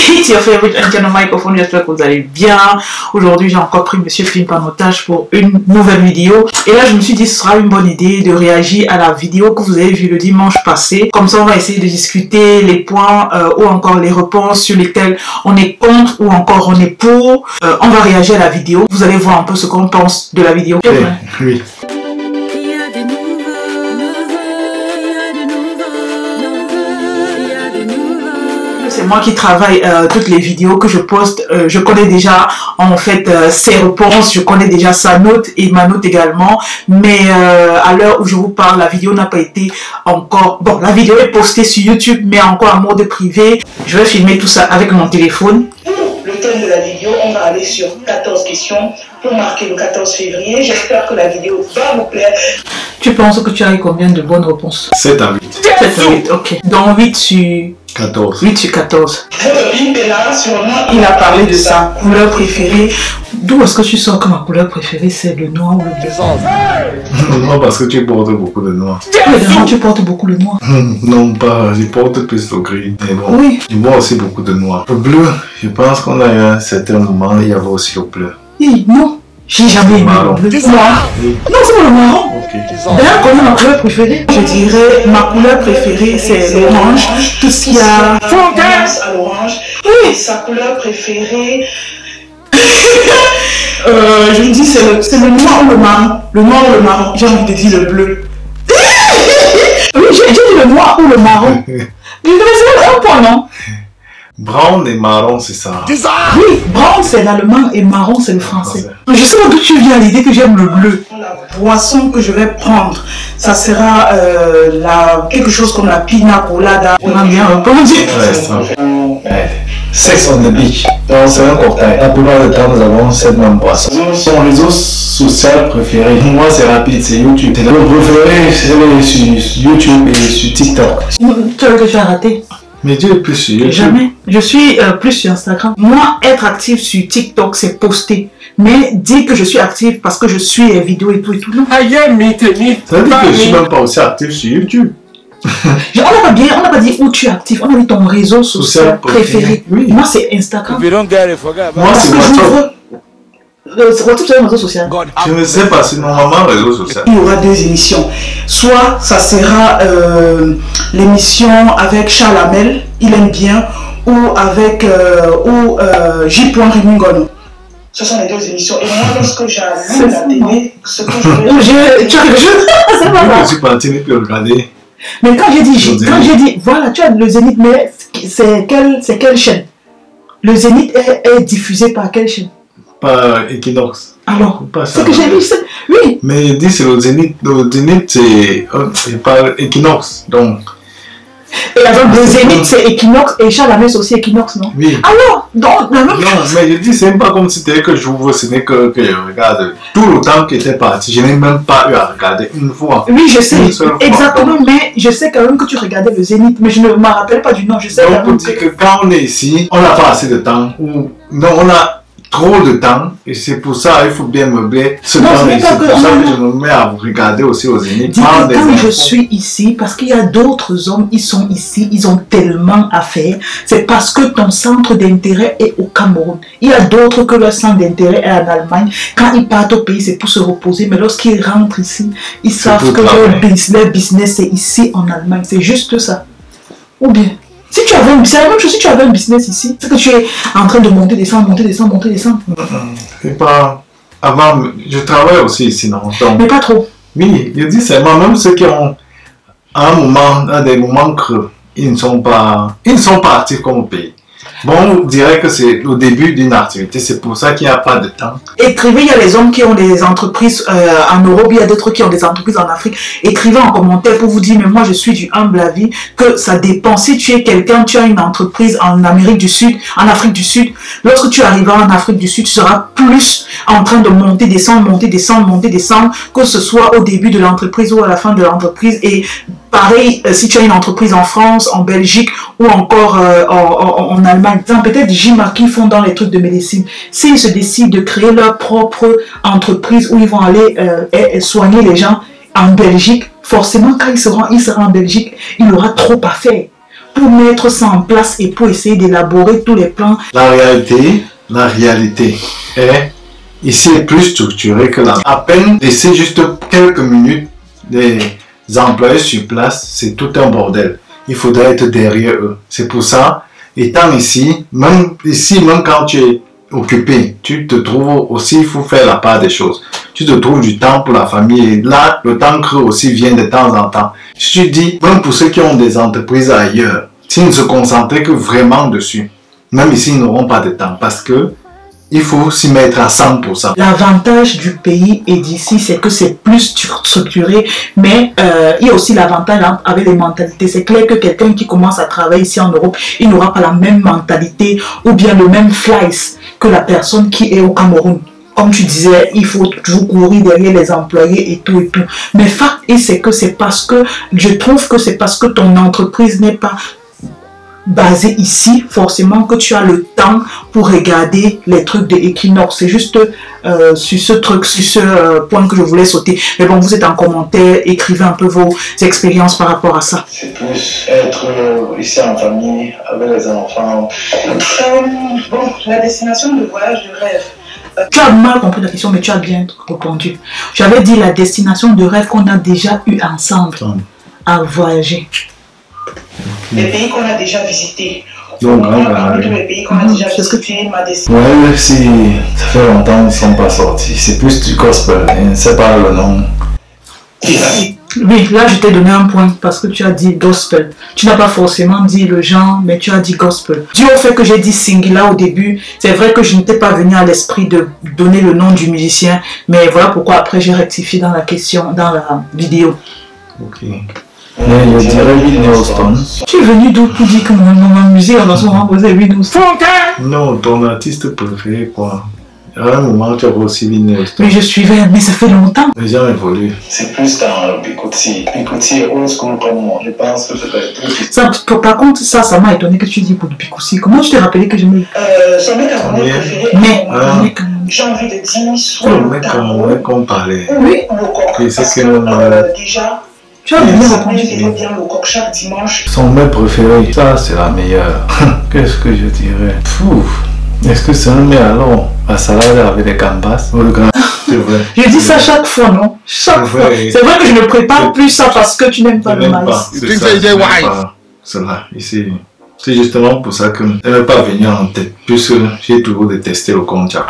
It's your favorite Indian microphone, j'espère que vous allez bien. Aujourd'hui, j'ai encore pris Monsieur Flimp en otage pour une nouvelle vidéo. Et là, je me suis dit, ce sera une bonne idée de réagir à la vidéo que vous avez vue le dimanche passé. Comme ça, on va essayer de discuter les points ou encore les réponses sur lesquels on est contre ou encore on est pour. On va réagir à la vidéo. Vous allez voir un peu ce qu'on pense de la vidéo. Oui. C'est moi qui travaille toutes les vidéos que je poste. Je connais déjà en fait ses réponses, je connais déjà sa note et ma note également. Mais à l'heure où je vous parle, la vidéo n'a pas été encore... Bon, la vidéo est postée sur YouTube, mais encore en mode privé. Je vais filmer tout ça avec mon téléphone. Le thème de la vidéo, on va aller sur 14 questions pour marquer le 14 février. J'espère que la vidéo va vous plaire. Tu penses que tu as eu combien de bonnes réponses? 7 à 8. 7 à 8, ok. Donc 8 sur... 14. 8 sur 14. Il a parlé de sa couleur préférée. D'où est-ce que tu sens que ma couleur préférée c'est le noir ou le bleu? Non, parce que tu portes beaucoup de noir. Évidemment, tu portes beaucoup le noir. Non, pas. Je porte plus le gris. Mais bon, oui. Je vois aussi beaucoup de noir. Le bleu, je pense qu'on a eu un certain moment, il y avait aussi le bleu. Oui, non. J'ai jamais aimé le bleu. Noir. Oui. Non, c'est pas le marron. Okay. D'ailleurs, quelle est ma couleur préférée? Je dirais ma couleur préférée c'est l'orange. Tout ce qu'il y a... à l'orange. Oui. Sa couleur préférée... je me dis c'est le noir ou le marron. Le noir ou le marron. J'ai envie de dire le bleu. Oui, j'ai dit le noir ou le marron. C'est un point, non? Brown et marron, c'est ça. Oui, brown c'est l'allemand et marron c'est le français. Je sais pas d'où tu viens à l'idée que j'aime le bleu. La boisson que je vais prendre, ça sera quelque chose comme la pina colada. On a bien répondu. Sex on the beach. Donc c'est un cocktail. La plupart du temps, nous avons cette même boisson. Son réseau social préféré, moi c'est rapide, c'est YouTube. Le préféré, c'est sur YouTube et sur TikTok. Tu vois que tu as raté? Mais tu es plus sur YouTube. Jamais. Je suis plus sur Instagram. Moi, être active sur TikTok, c'est poster. Mais dire que je suis active parce que je suis les vidéos et tout, non. Ça veut dire que je suis même pas aussi actif sur YouTube. On n'a pas dit où tu es actif, on a dit ton réseau social préféré. Oui. Moi, c'est Instagram. Moi, c'est WhatsApp. WhatsApp, c'est un réseau social. Je ne sais pas, c'est normalement un réseau social. Il y aura deux émissions. Soit ça sera l'émission avec Charles Hamel, il aime bien, ou avec J. Rimingono. Ce sont les deux émissions. Et moi, lorsque j'allume la télé, ce que je veux... Tu as quelque chose? C'est pas grave. Je suis parti pour regarder. Mais quand j'ai dit, voilà, tu as le Zénith, mais c'est quelle chaîne? Le Zénith est diffusé par quelle chaîne? Par Equinox. Alors, c'est que j'ai dit, oui. Mais il dit c'est le Zénith c'est par Equinox, donc... Et avec le Zénith, c'est Equinox, et Charles Hamel, c'est aussi Equinox, non? Oui. Alors, donc, la même chose. Non, mais je dis, c'est même pas comme si c'était que j'ouvre, ce n'est que je regarde. Tout le temps qu'il était parti, je n'ai même pas eu à regarder une fois. Oui, je sais, exactement, mais je sais quand même que tu regardais le Zénith, mais je ne me rappelle pas du nom, je sais donc, quand même. on dit que quand on est ici, on n'a pas assez de temps, ou non, on a trop de temps, et c'est pour ça il faut bien meubler ce temps. C'est pour ça que je me mets à vous regarder aussi aux Zénith. Quand je suis ici, parce qu'il y a d'autres hommes, ils sont ici, ils ont tellement à faire, c'est parce que ton centre d'intérêt est au Cameroun. Il y a d'autres que leur centre d'intérêt est en Allemagne. Quand ils partent au pays, c'est pour se reposer, mais lorsqu'ils rentrent ici, ils savent que leur business est ici en Allemagne. C'est juste ça. Ou bien si tu avais c'est la même chose si tu avais un business ici, c'est que tu es en train de monter, descendre, monter, descendre, monter, descendre. C'est pas... Avant, je travaille aussi ici, non? Donc, mais pas trop. Oui, je dis seulement, même ceux qui ont à des moments creux, ils ne sont pas actifs comme au pays. Bon, on dirait que c'est le début d'une activité, c'est pour ça qu'il n'y a pas de temps. Écrivez, il y a les hommes qui ont des entreprises en Europe, il y a d'autres qui ont des entreprises en Afrique. Écrivez en commentaire pour vous dire, mais moi je suis du humble avis, que ça dépend. Si tu es quelqu'un, tu as une entreprise en Amérique du Sud, en Afrique du Sud, lorsque tu arriveras en Afrique du Sud, tu seras plus en train de monter, descendre, monter, descendre, monter, descendre, que ce soit au début de l'entreprise ou à la fin de l'entreprise. Et pareil, si tu as une entreprise en France, en Belgique ou encore en Allemagne, peut-être Jima qui font dans les trucs de médecine, s'ils se décident de créer leur propre entreprise où ils vont aller soigner les gens en Belgique, forcément quand il sera en Belgique, il aura trop à faire. pour mettre ça en place et pour essayer d'élaborer tous les plans. La réalité est ici est plus structurée que là. À peine laisser juste quelques minutes des employés sur place, c'est tout un bordel. Il faudrait être derrière eux. C'est pour ça, étant ici, même quand tu es occupé, tu te trouves aussi, il faut faire la part des choses. Tu te trouves du temps pour la famille. Et là, le temps creux aussi vient de temps en temps. Je te dis, même pour ceux qui ont des entreprises ailleurs, s'ils ne se concentraient que vraiment dessus, même ici, ils n'auront pas de temps parce que il faut s'y mettre à 100%. L'avantage du pays et d'ici, c'est que c'est plus structuré, mais il y a aussi l'avantage avec les mentalités. C'est clair que quelqu'un qui commence à travailler ici en Europe, il n'aura pas la même mentalité ou bien le même flies que la personne qui est au Cameroun. Comme tu disais, il faut toujours courir derrière les employés et tout et tout. Mais fact, c'est que c'est parce que, je trouve que c'est parce que ton entreprise n'est pas basé ici, forcément que tu as le temps pour regarder les trucs de Equinox. C'est juste sur ce truc, sur ce point que je voulais sauter. Mais bon, vous êtes en commentaire, écrivez un peu vos expériences par rapport à ça. C'est plus être ici en famille, avec les enfants. Bon, la destination de voyage de rêve. Tu as mal compris la question, mais tu as bien répondu. J'avais dit la destination de rêve qu'on a déjà eu ensemble à voyager. Les pays qu'on a déjà visités. Donc, tous les pays qu'on a déjà visités, ma destination. Ouais, si ça fait longtemps qu'ils ne sont pas sortis. C'est plus du gospel, c'est pas le nom. Oui, là je t'ai donné un point parce que tu as dit gospel. Tu n'as pas forcément dit le genre, mais tu as dit gospel. Dû au fait que j'ai dit singula au début, c'est vrai que je n'étais pas venu à l'esprit de donner le nom du musicien, mais voilà pourquoi après j'ai rectifié dans la question, dans la vidéo. Ok. Mais je dirais Whitney Houston. Tu es venu d'où pour dire que mon musique on va se remposer Whitney Houston? Non, ton artiste préféré quoi? À un moment, tu as aussi Whitney Houston. Mais je suivais, mais ça fait longtemps. Les gens évoluent. C'est plus dans Bikutsi. Bikutsi est old school comme moi. Je pense que c'est Par contre, ça m'a étonné que tu dis pour Bikutsi. Comment je t'ai rappelé que j'aimais? Son mec camerounais préféré. Mais, j'ai envie de dire, soit le mec camerounais qu'on parlait. Oui, le coq. Oui, c'est Parce que que déjà, tu as bien il répondu. faisait bien le coq chaque dimanche. Son mec préféré, ça c'est la meilleure. Qu'est-ce que je dirais? Pouf. Est-ce que c'est un mec alors? La salade avec des gambas? Oh, le grand. C'est vrai. Je dis ça chaque fois, non? Chaque fois. C'est vrai que je ne prépare plus ça parce que tu n'aimes pas le maïs. C'est cela, ici. C'est justement pour ça que elle n'est pas venue en tête, puisque j'ai toujours détesté le konjac.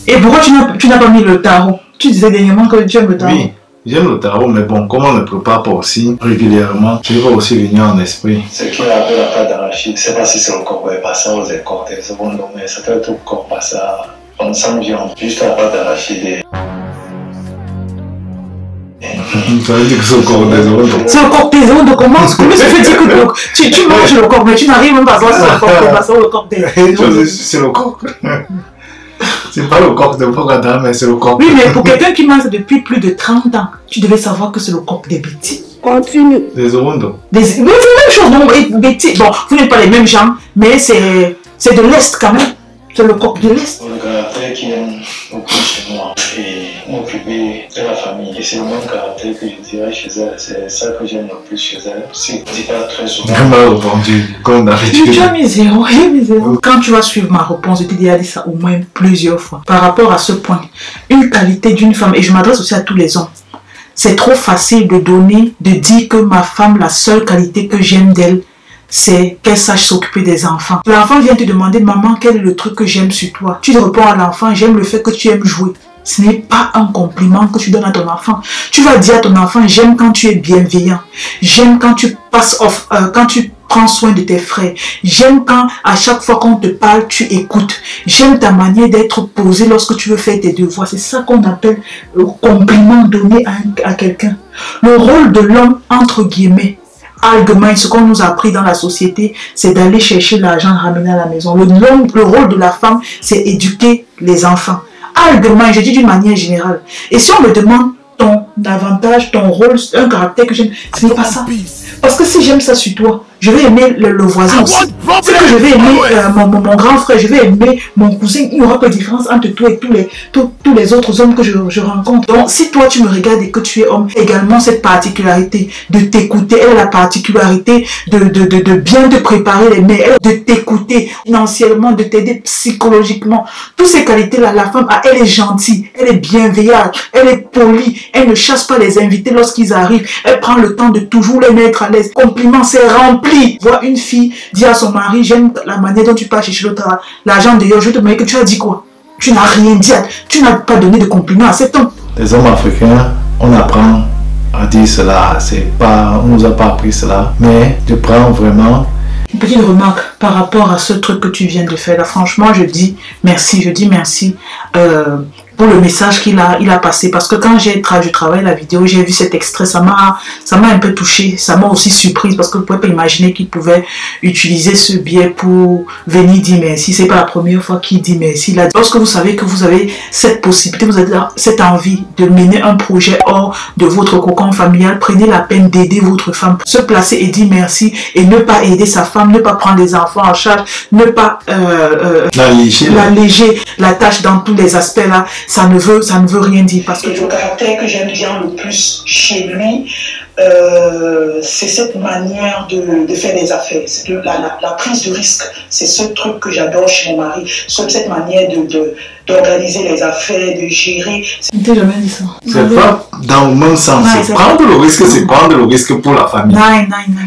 Et pourquoi tu n'as pas mis le tarot? Tu disais dernièrement que tu aimes le tarot. Oui, j'aime le tarot, mais bon, comme on ne le prépare pas aussi régulièrement, je vais aussi venir en esprit. Ce qu'il appelle la pâte d'arachide, je ne sais pas si c'est le corps, pas ça aux écortes, c'est bon, mais c'est un truc corps, pas ça. On sent bien, juste la pâte d'arachide. Ça veut dire que c'est le corps des autres. C'est le corps des autres, comment ça fait dire que tu manges le corps, mais tu n'arrives même pas à voir si c'est le corps des autres. C'est le corps. C'est pas le corps de Bogada, mais c'est le corps. Oui, mais pour quelqu'un qui mange depuis plus de 30 ans, tu devais savoir que c'est le corps des bêtis. Continue. Des Orondo. Oui, c'est la même chose. Donc, bêtis. Bon, vous n'êtes pas les mêmes gens, mais c'est de l'Est quand même. C'est le coq de l'Est. Le caractère qui aime beaucoup chez moi et m'occuper de la famille. Et c'est le même caractère que je dirais chez elle. C'est ça que j'aime le plus chez elle. C'est dit pas très souvent. Je m'ai répondu comme d'habitude. Tu as mis zéro, j'ai mis zéro. Quand tu vas suivre ma réponse, je t'ai déjà dit ça au moins plusieurs fois. Par rapport à ce point, une qualité d'une femme, et je m'adresse aussi à tous les hommes, c'est trop facile de donner, de dire que ma femme, la seule qualité que j'aime d'elle, c'est qu'elle sache s'occuper des enfants. L'enfant vient te demander, maman, quel est le truc que j'aime sur toi? Tu réponds à l'enfant, j'aime le fait que tu aimes jouer. Ce n'est pas un compliment que tu donnes à ton enfant. Tu vas dire à ton enfant, j'aime quand tu es bienveillant. J'aime quand tu quand tu prends soin de tes frères. J'aime quand, à chaque fois qu'on te parle, tu écoutes. J'aime ta manière d'être posé lorsque tu veux faire tes devoirs. C'est ça qu'on appelle le compliment donné à quelqu'un. Le rôle de l'homme, entre guillemets, argument, ce qu'on nous a appris dans la société, c'est d'aller chercher l'argent, ramener à la maison. Le rôle de la femme, c'est éduquer les enfants. Argument, je dis d'une manière générale. Et si on me demande ton avantage, ton rôle, un caractère que j'aime, ce n'est pas ça. Parce que si j'aime ça sur toi, je vais aimer le voisin aussi. C'est que je vais aimer mon grand frère, je vais aimer mon cousin. Il n'y aura pas de différence entre toi et tous les autres hommes que je rencontre. Donc, si toi, tu me regardes et que tu es homme, également cette particularité de t'écouter, elle a la particularité de bien te préparer les mains, de t'écouter financièrement, de t'aider psychologiquement. Toutes ces qualités-là, la femme, elle est gentille, elle est bienveillante, elle est polie, elle ne chasse pas les invités lorsqu'ils arrivent, elle prend le temps de toujours les mettre à l'aise. Compliment, c'est rempli. Voir une fille dire à son mari, j'aime la manière dont tu pars chercher l'argent d'ailleurs, je vais te demander que tu as dit quoi? Tu n'as rien dit, tu n'as pas donné de compliments à cet homme. Les hommes africains, on apprend à dire cela, on nous a pas appris cela, mais je prends vraiment. Une petite remarque par rapport à ce truc que tu viens de faire là, franchement je dis merci pour le message qu'il a passé, parce que quand je travaille la vidéo, j'ai vu cet extrait, ça m'a un peu touché, ça m'a aussi surprise, parce que vous pouvez pas imaginer qu'il pouvait utiliser ce biais pour venir dire merci. C'est pas la première fois qu'il dit merci. Là, lorsque vous savez que vous avez cette possibilité, vous avez cette envie de mener un projet hors de votre cocon familial, prenez la peine d'aider votre femme, se placer et dire merci, et ne pas aider sa femme, ne pas prendre les enfants en charge, ne pas l'alléger la tâche dans tous les aspects là. Ça ne veut rien dire. Parce que le caractère que j'aime bien le plus chez lui, c'est cette manière de faire des affaires, c'est la prise de risque. C'est ce truc que j'adore chez mon mari, cette manière d'organiser les affaires, de gérer. Je jamais dit ça. C'est pas dans le même sens. Prendre le risque, c'est prendre le risque pour la famille. Non.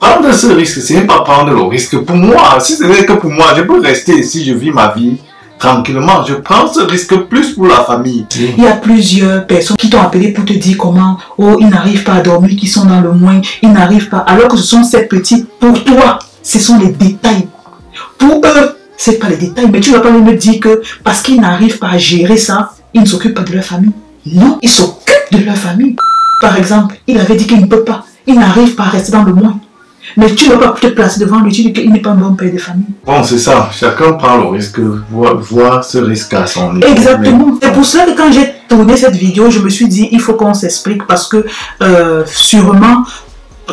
Prendre ce risque, c'est pas prendre le risque pour moi. Si ce n'est que pour moi, je peux rester ici, je vis ma vie tranquillement, je prends ce risque plus pour la famille. Il y a plusieurs personnes qui t'ont appelé pour te dire comment, oh, ils n'arrivent pas à dormir, qui sont dans le moins, ils n'arrivent pas, alors que ce sont ces petits, pour toi, ce sont les détails. Pour eux, c'est pas les détails, mais tu ne vas pas me dire que parce qu'ils n'arrivent pas à gérer ça, ils ne s'occupent pas de leur famille. Non, ils s'occupent de leur famille. Par exemple, il avait dit qu'il ne peut pas, il n'arrive pas à rester dans le moins. Mais tu ne vas pas te placer devant lui, tu dis qu'il n'est pas un bon père de famille. Bon, c'est ça. Chacun prend le risque, voir ce risque à son niveau. Exactement. C'est pour cela que quand j'ai tourné cette vidéo, je me suis dit, il faut qu'on s'explique parce que sûrement,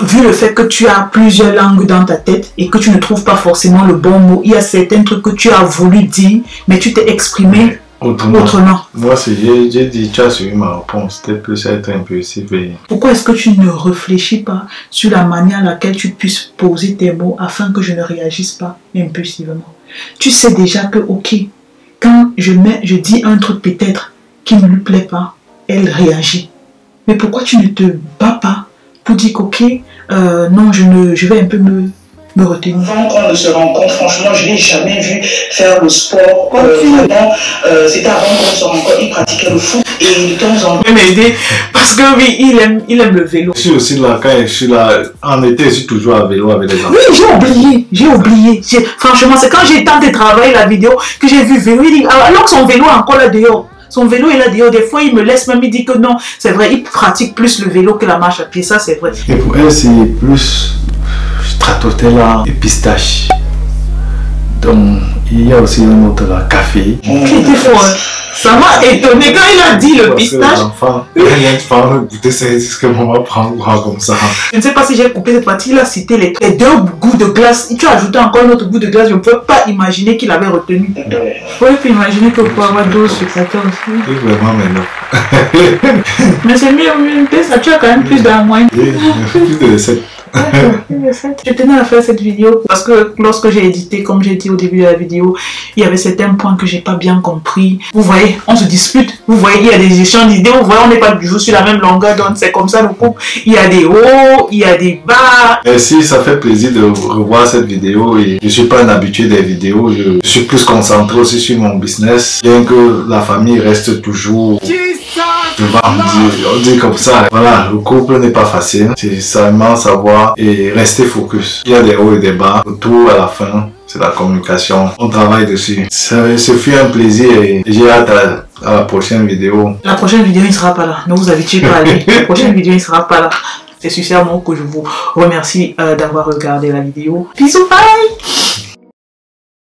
vu le fait que tu as plusieurs langues dans ta tête et que tu ne trouves pas forcément le bon mot, il y a certains trucs que tu as voulu dire, mais tu t'es exprimé autrement. Moi, j'ai dit, tu as suivi ma réponse, c'était plus être impulsif. Pourquoi est-ce que tu ne réfléchis pas sur la manière à laquelle tu puisses poser tes mots afin que je ne réagisse pas impulsivement? Tu sais déjà que, ok, quand je dis un truc peut-être qui ne lui plaît pas, elle réagit. Mais pourquoi tu ne te bats pas pour dire qu'ok, non, je vais un peu me retenir. Avant qu'on ne se rencontre, franchement, je ne l'ai jamais vu faire le sport. Vraiment, c'était avant qu'on se rencontre, il pratiquait le foot et de temps en temps. Il m'aider parce que oui, il aime le vélo. Je suis aussi là, quand je suis là, en été, je suis toujours à vélo avec les enfants. Oui, j'ai oublié. Franchement, c'est quand j'ai tenté de travailler la vidéo que j'ai vu vélo. Il dit, alors que son vélo est encore là dehors. Son vélo est là dehors. Des fois, il me laisse même, il dit que non, c'est vrai, il pratique plus le vélo que la marche à pied. Ça, c'est vrai. Et pour elle, c'est plus stracciatella et pistache. Donc, il y a aussi un autre là, café. Qui était fort. Ça m'a étonné quand il a dit le pistache. L'enfant, goûter, c'est ce que maman prend comme ça. Je ne sais pas si j'ai coupé cette partie, il a cité les 2 goûts de glace. Tu as ajouté encore un autre goût de glace, je ne peux pas imaginer qu'il avait retenu. Oui, puis imaginer que pour avoir 12 spectateurs aussi. Oui, vraiment, mais non. Mais c'est mieux, ça tu as quand même plus d'un moyen. Plus de 7. Je tenais à faire cette vidéo parce que lorsque j'ai édité, comme j'ai dit au début de la vidéo, il y avait certains points que j'ai pas bien compris. Vous voyez, on se dispute. Vous voyez, il y a des échanges d'idées. Vous voyez, on n'est pas du tout sur la même longueur d'onde. C'est comme ça le couple. Il y a des hauts, il y a des bas. Merci, ça fait plaisir de revoir cette vidéo. Et je suis pas un habitué des vidéos. Je suis plus concentré aussi sur mon business. Bien que la famille reste toujours. On dit comme ça, voilà, le couple n'est pas facile, c'est seulement savoir et rester focus. Il y a des hauts et des bas, le tout à la fin, c'est la communication, on travaille dessus. Ce fut un plaisir et j'ai hâte à la prochaine vidéo. La prochaine vidéo, il ne sera pas là, ne vous habituez pas à lui, la prochaine vidéo, il ne sera pas là. C'est sincèrement que je vous remercie d'avoir regardé la vidéo. Bisous, bye!